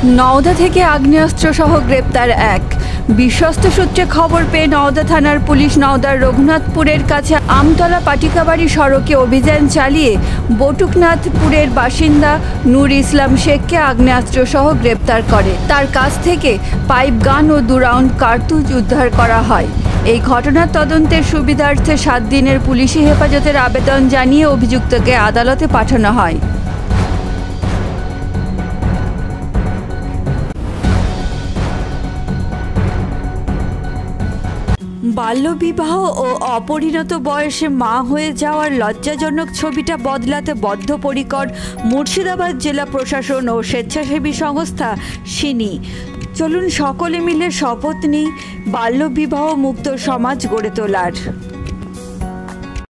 নওদা থেকে আগ্নেয়াস্ত্র সহ গ্রেপ্তার এক। বিশ্বস্ত সূত্রে খবর পেয়ে নওদা থানার পুলিশ নওদার রঘুনাথপুরের কাছে আমতলা পাটিকাবাড়ি সড়কে অভিযান চালিয়ে বটুকনাথপুরের বাসিন্দা নূর ইসলাম শেখকে আগ্নেয়াস্ত্র সহ গ্রেপ্তার করে। তার কাছ থেকে পাইপ গান ও 2 রাউন্ড কার্তুজ উদ্ধার করা হয়। এই ঘটনার তদন্তের সুবিধার্থে 7 দিনের পুলিশি হেফাজতের আবেদন জানিয়ে অভিযুক্তকে আদালতে পাঠানো হয়। বাল্যবিবাহ ও অপরিণত বয়সে মা হয়ে যাওয়ার লজ্জাজনক ছবিটা বদলাতে বদ্ধপরিকর মুর্শিদাবাদ জেলা প্রশাসন ও স্বেচ্ছাসেবী সংস্থা সিনি। চলুন সকলে মিলে শপথ নিই বাল্যবিবাহ মুক্ত সমাজ গড়ে তোলার।